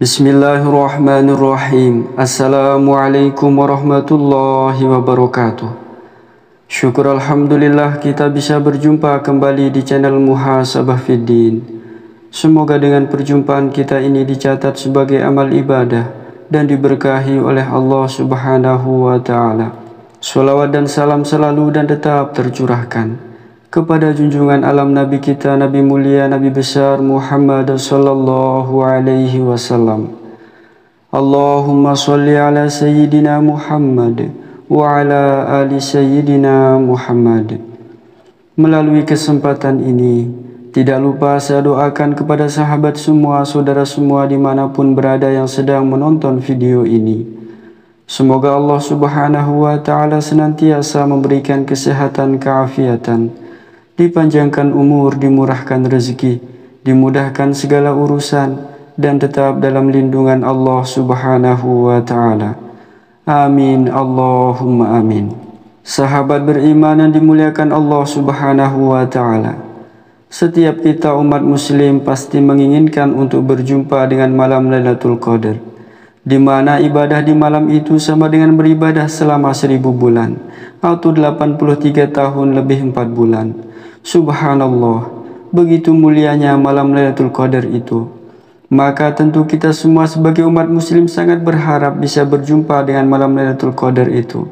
Bismillahirrahmanirrahim. Assalamualaikum warahmatullahi wabarakatuh. Syukur alhamdulillah kita bisa berjumpa kembali di channel Muhasabah Fiddin. Semoga dengan perjumpaan kita ini dicatat sebagai amal ibadah dan diberkahi oleh Allah Subhanahu wa ta'ala. Salawat dan salam selalu dan tetap tercurahkan kepada junjungan alam Nabi kita, Nabi mulia, Nabi besar Muhammad sallallahu alaihi wasallam. Allahumma salli ala Sayyidina Muhammad wa ala ali Sayyidina Muhammad. Melalui kesempatan ini, tidak lupa saya doakan kepada sahabat semua, saudara semua dimanapun berada yang sedang menonton video ini. Semoga Allah Subhanahu wa ta'ala senantiasa memberikan kesehatan, keafiatan, dipanjangkan umur, dimurahkan rezeki, dimudahkan segala urusan, dan tetap dalam lindungan Allah Subhanahu wa ta'ala. Amin, Allahumma amin. Sahabat beriman yang dimuliakan Allah Subhanahu wa ta'ala, setiap kita umat muslim pasti menginginkan untuk berjumpa dengan malam Lailatul Qadar, di mana ibadah di malam itu sama dengan beribadah selama 1000 bulan atau 83 tahun lebih 4 bulan. Subhanallah, begitu mulianya malam Lailatul Qadar itu. Maka tentu kita semua sebagai umat muslim sangat berharap bisa berjumpa dengan malam Lailatul Qadar itu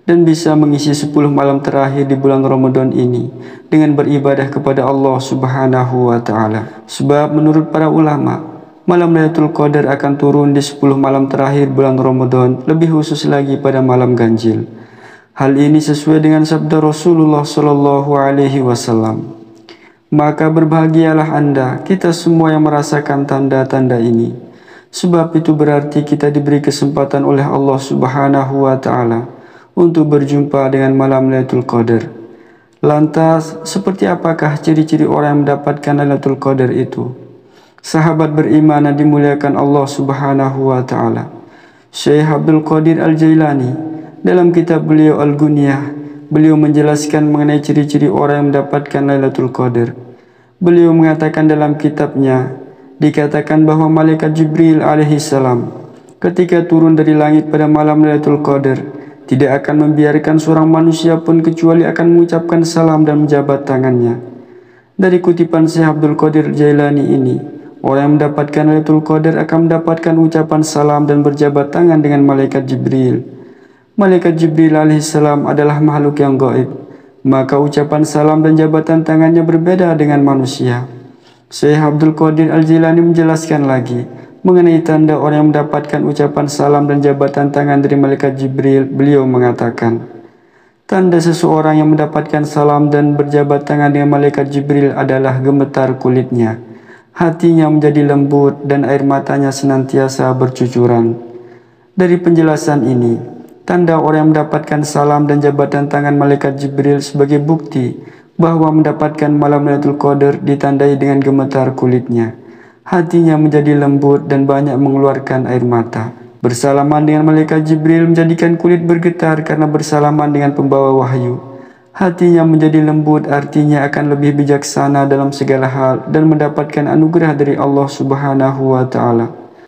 dan bisa mengisi 10 malam terakhir di bulan Ramadan ini dengan beribadah kepada Allah Subhanahu wa ta'ala. Sebab menurut para ulama, malam Lailatul Qadar akan turun di 10 malam terakhir bulan Ramadan, lebih khusus lagi pada malam ganjil. Hal ini sesuai dengan sabda Rasulullah sallallahu alaihi wasallam. Maka berbahagialah Anda, kita semua yang merasakan tanda-tanda ini. Sebab itu berarti kita diberi kesempatan oleh Allah Subhanahu wa ta'ala untuk berjumpa dengan malam Lailatul Qadar. Lantas, seperti apakah ciri-ciri orang yang mendapatkan Lailatul Qadar itu? Sahabat beriman yang dimuliakan Allah Subhanahu wa ta'ala, Syekh Abdul Qadir Al-Jailani dalam kitab beliau Al-Ghunyah, beliau menjelaskan mengenai ciri-ciri orang yang mendapatkan Lailatul Qadar. Beliau mengatakan dalam kitabnya, dikatakan bahwa malaikat Jibril alaihissalam ketika turun dari langit pada malam Lailatul Qadar tidak akan membiarkan seorang manusia pun kecuali akan mengucapkan salam dan menjabat tangannya. Dari kutipan Syekh Abdul Qadir Jailani ini, orang yang mendapatkan Lailatul Qadar akan mendapatkan ucapan salam dan berjabat tangan dengan malaikat Jibril. Malaikat Jibril alaihissalam adalah makhluk yang gaib, maka ucapan salam dan jabatan tangannya berbeda dengan manusia. Syekh Abdul Qadir Al-Jilani menjelaskan lagi mengenai tanda orang yang mendapatkan ucapan salam dan jabatan tangan dari malaikat Jibril. Beliau mengatakan, tanda seseorang yang mendapatkan salam dan berjabat tangan dengan malaikat Jibril adalah gemetar kulitnya, hatinya menjadi lembut, dan air matanya senantiasa bercucuran. Dari penjelasan ini, tanda orang yang mendapatkan salam dan jabatan tangan malaikat Jibril sebagai bukti bahwa mendapatkan malam Lailatul Qadar ditandai dengan gemetar kulitnya, hatinya menjadi lembut dan banyak mengeluarkan air mata. Bersalaman dengan malaikat Jibril menjadikan kulit bergetar karena bersalaman dengan pembawa wahyu. Hatinya menjadi lembut artinya akan lebih bijaksana dalam segala hal dan mendapatkan anugerah dari Allah Subhanahu wa ta'ala.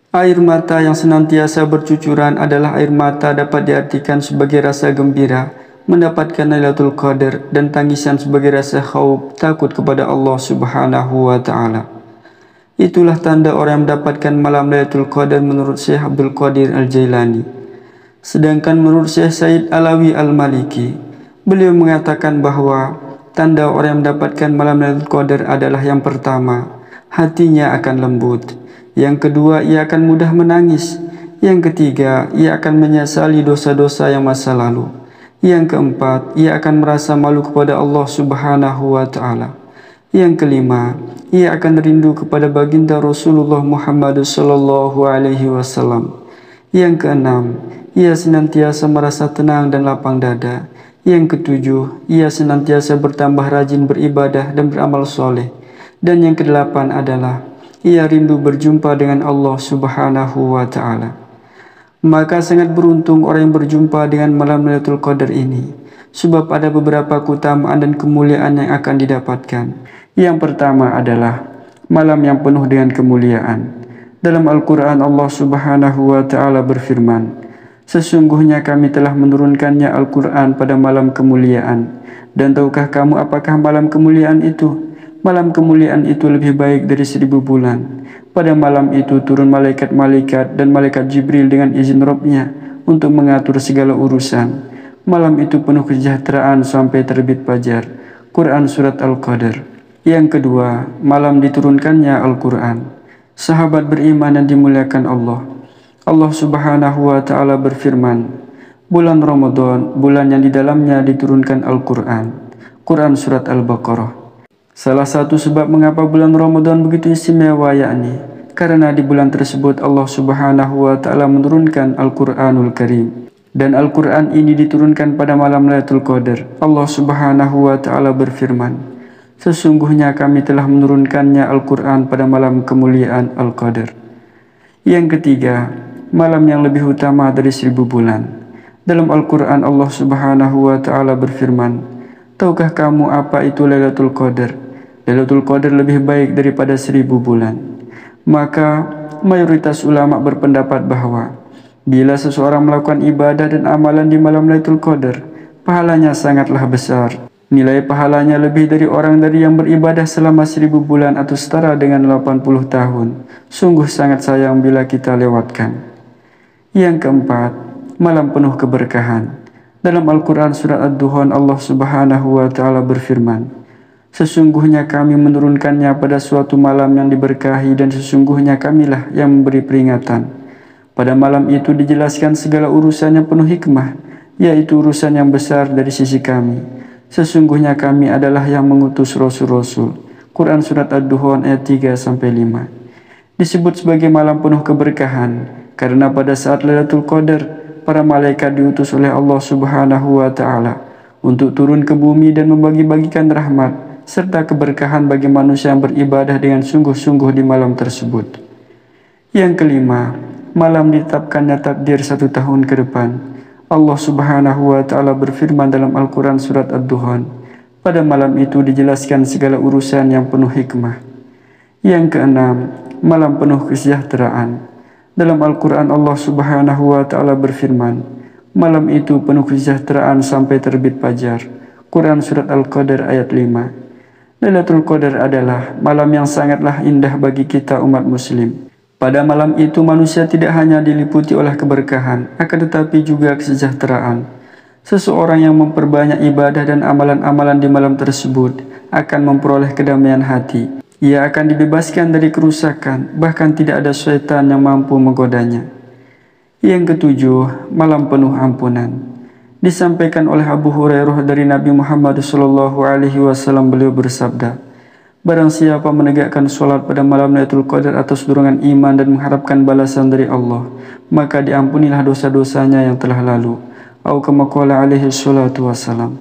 Air mata yang senantiasa bercucuran adalah air mata dapat diartikan sebagai rasa gembira mendapatkan Lailatul Qadar dan tangisan sebagai rasa khauf, takut kepada Allah Subhanahu wa ta'ala. Itulah tanda orang yang mendapatkan malam Lailatul Qadar menurut Syekh Abdul Qadir Al-Jailani. Sedangkan menurut Syekh Said Alawi Al-Maliki, beliau mengatakan bahwa tanda orang yang mendapatkan malam Lailatul Qadar adalah yang pertama, hatinya akan lembut. Yang kedua, ia akan mudah menangis. Yang ketiga, ia akan menyesali dosa-dosa yang masa lalu. Yang keempat, ia akan merasa malu kepada Allah Subhanahu wa ta'ala. Yang kelima, ia akan rindu kepada baginda Rasulullah Muhammad sallallahu alaihi wasallam. Yang keenam, ia senantiasa merasa tenang dan lapang dada. Yang ketujuh, ia senantiasa bertambah rajin beribadah dan beramal soleh. Dan yang kedelapan adalah ia rindu berjumpa dengan Allah Subhanahu wa Ta'ala. Maka sangat beruntung orang yang berjumpa dengan malam Lailatul Qadar ini, sebab ada beberapa keutamaan dan kemuliaan yang akan didapatkan. Yang pertama adalah malam yang penuh dengan kemuliaan. Dalam Al-Quran Allah Subhanahu wa Ta'ala berfirman, sesungguhnya kami telah menurunkannya Al-Quran pada malam kemuliaan. Dan tahukah kamu apakah malam kemuliaan itu? Malam kemuliaan itu lebih baik dari 1000 bulan. Pada malam itu turun malaikat-malaikat dan malaikat Jibril dengan izin Rabb-Nya untuk mengatur segala urusan. Malam itu penuh kesejahteraan sampai terbit fajar. Quran Surat Al-Qadar. Yang kedua, malam diturunkannya Al-Quran. Sahabat beriman yang dimuliakan Allah, Allah Subhanahu wa Ta'ala berfirman, bulan Ramadan, bulan yang di dalamnya diturunkan Al-Quran. Quran Surat Al-Baqarah. Salah satu sebab mengapa bulan Ramadan begitu istimewa yakni karena di bulan tersebut Allah Subhanahu wa Ta'ala menurunkan Al-Quranul Karim. Dan Al-Quran ini diturunkan pada malam Lailatul Qadar. Allah Subhanahu wa Ta'ala berfirman, sesungguhnya kami telah menurunkannya Al-Quran pada malam kemuliaan Al-Qadar. Yang ketiga, malam yang lebih utama dari 1000 bulan. Dalam Al-Quran Allah Subhanahu wa Ta'ala berfirman, tahukah kamu apa itu Lailatul Qadar? Lailatul Qadar lebih baik daripada 1000 bulan. Maka mayoritas ulama berpendapat bahwa bila seseorang melakukan ibadah dan amalan di malam Lailatul Qadar, pahalanya sangatlah besar. Nilai pahalanya lebih dari orang yang beribadah selama 1000 bulan atau setara dengan 80 tahun. Sungguh sangat sayang bila kita lewatkan. Yang keempat, malam penuh keberkahan. Dalam Al-Quran Surat Ad-Duhan Allah Subhanahu wa Ta'ala berfirman, sesungguhnya kami menurunkannya pada suatu malam yang diberkahi dan sesungguhnya kamilah yang memberi peringatan. Pada malam itu dijelaskan segala urusan yang penuh hikmah, yaitu urusan yang besar dari sisi kami. Sesungguhnya kami adalah yang mengutus Rasul-Rasul. Quran Surat Ad-Duhan ayat 3-5. Disebut sebagai malam penuh keberkahan karena pada saat Lailatul Qadar, para malaikat diutus oleh Allah Subhanahu wa Ta'ala untuk turun ke bumi dan membagi-bagikan rahmat serta keberkahan bagi manusia yang beribadah dengan sungguh-sungguh di malam tersebut. Yang kelima, malam ditetapkannya takdir 1 tahun ke depan. Allah Subhanahu wa Ta'ala berfirman dalam Al-Quran Surat Ad-Duhan, pada malam itu dijelaskan segala urusan yang penuh hikmah. Yang keenam, malam penuh kesejahteraan. Dalam Al-Quran Allah Subhanahu wa Ta'ala berfirman, malam itu penuh kesejahteraan sampai terbit fajar. Quran Surat Al-Qadar ayat 5. Lailatul Qadar adalah malam yang sangatlah indah bagi kita umat muslim. Pada malam itu manusia tidak hanya diliputi oleh keberkahan, akan tetapi juga kesejahteraan. Seseorang yang memperbanyak ibadah dan amalan-amalan di malam tersebut akan memperoleh kedamaian hati. Ia akan dibebaskan dari kerusakan, bahkan tidak ada syaitan yang mampu menggodanya. Yang ketujuh, malam penuh ampunan. Disampaikan oleh Abu Hurairah dari Nabi Muhammad SAW, beliau bersabda, barang siapa menegakkan sholat pada malam Lailatul Qadar atas dorongan iman dan mengharapkan balasan dari Allah, maka diampunilah dosa-dosanya yang telah lalu. Atau kama qala alaihi salatu wassalam.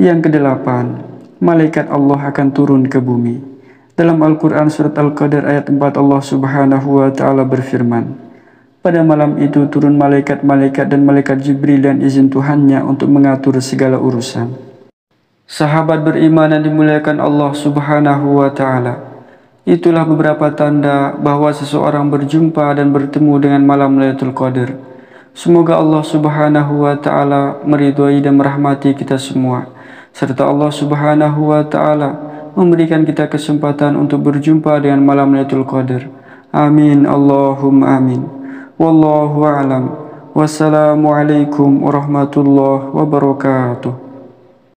Yang kedelapan, malaikat Allah akan turun ke bumi. Dalam Al-Quran Surat Al-Qadar ayat 4 Allah Subhanahu wa Ta'ala berfirman, pada malam itu turun malaikat-malaikat dan malaikat Jibril dan izin Tuhannya untuk mengatur segala urusan. Sahabat beriman yang dimuliakan Allah Subhanahu wa Ta'ala, itulah beberapa tanda bahwa seseorang berjumpa dan bertemu dengan malam Lailatul Qadar. Semoga Allah Subhanahu wa Ta'ala meridhai dan merahmati kita semua, serta Allah Subhanahu wa Ta'ala memberikan kita kesempatan untuk berjumpa dengan malam Lailatul Qadar. Amin Allahumma amin. Wallahu a'lam. Wassalamualaikum warahmatullahi wabarakatuh.